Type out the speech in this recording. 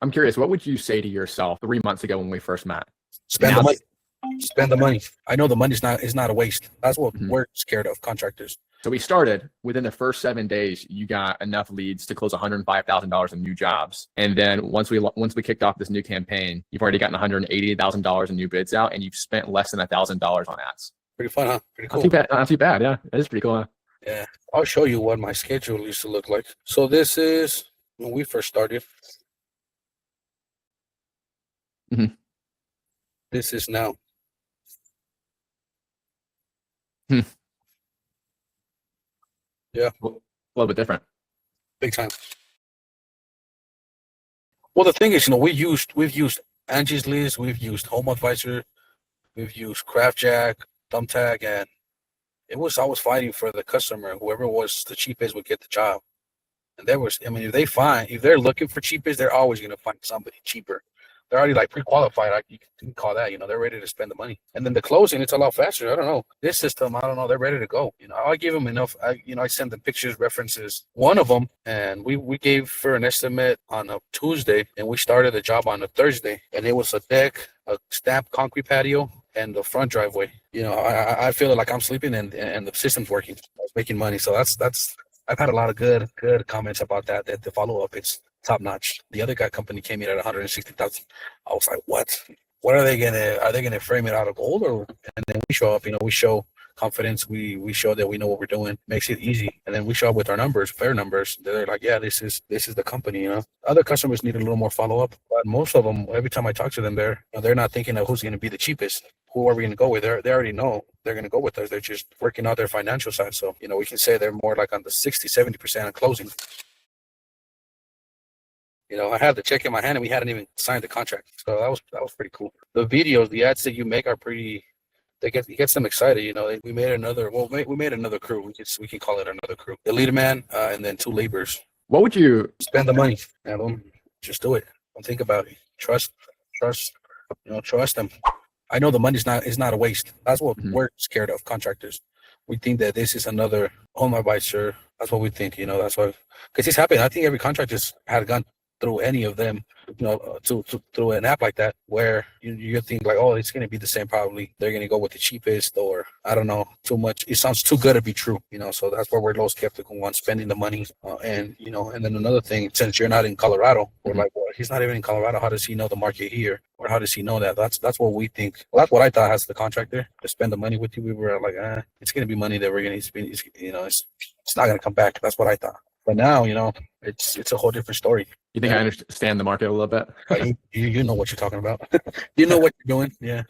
I'm curious, what would you say to yourself 3 months ago when we first met? Spend the money. Spend the money. I know the money's not a waste. That's what Mhm. we're scared of, contractors. So we started within the first 7 days, you got enough leads to close $105,000 in new jobs. And then once we kicked off this new campaign, you've already gotten $180,000 in new bids out, and you've spent less than $1,000 on ads. Pretty fun, huh? Pretty cool. Not too bad. Not too bad. Yeah, it is pretty cool. Huh? Yeah. I'll show you what my schedule used to look like. So this is when we first started. Mhm. This is now. Hmm. Yeah. A little bit different. Big time. Well, the thing is, we've used Angie's List, we've used HomeAdvisor, we've used CraftJack, Thumbtack, and I was fighting for the customer. Whoever was the cheapest would get the job. And if they're looking for cheapest, they're always going to find somebody cheaper. They're already like pre-qualified. Like you can call that, they're ready to spend the money. And then the closing, it's a lot faster. I don't know. This system, I don't know. They're ready to go. I give them enough. I send them pictures, references. One of them, and we gave her an estimate on a Tuesday, and we started the job on a Thursday. And it was a deck, a stamped concrete patio, and the front driveway. I feel like I'm sleeping and the system's working. I was making money. So that's I've had a lot of good comments about that the follow-up, it's top notch. The other company came in at 160,000. I was like, what are they gonna frame it out of gold? And then we show up, we show confidence, we show that we know what we're doing, makes it easy. And then we show up with our numbers, fair numbers. They're like, yeah, this is the company. Other customers need a little more follow-up, but most of them, every time I talk to them, they're not thinking of who's going to be the cheapest. Who are we going to go with? They already know they're going to go with us. They're just working out their financial side. So, we can say they're more like on the 60-70% of closing. I had the check in my hand and we hadn't even signed the contract. So that was pretty cool. The videos, the ads that you make are pretty, it gets them excited. We made another crew. We can call it another crew. The lead man and then 2 laborers. What would you spend the money? Just do it. Don't think about it. Trust, trust them. I know the money's not a waste. That's what we're scared of, contractors. We think that this is another HomeAdvisor. That's what we think, that's why, because it's happened. I think every contractor's had gone through any of them, through an app like that, where you think like, oh, it's going to be the same. Probably they're going to go with the cheapest, or I don't know, too much. It sounds too good to be true, so that's why we're a little skeptical on spending the money. And then another thing, since you're not in Colorado, we're like, well, he's not even in Colorado. How does he know the market here? Or how does he know that? That's what we think. Well, that's what I thought as the contractor, to spend the money with you. We were like, it's going to be money that we're going to spend. It's not going to come back. That's what I thought. But now, it's a whole different story. You think I understand the market a little bit? You know what you're talking about. You know what you're doing. Yeah.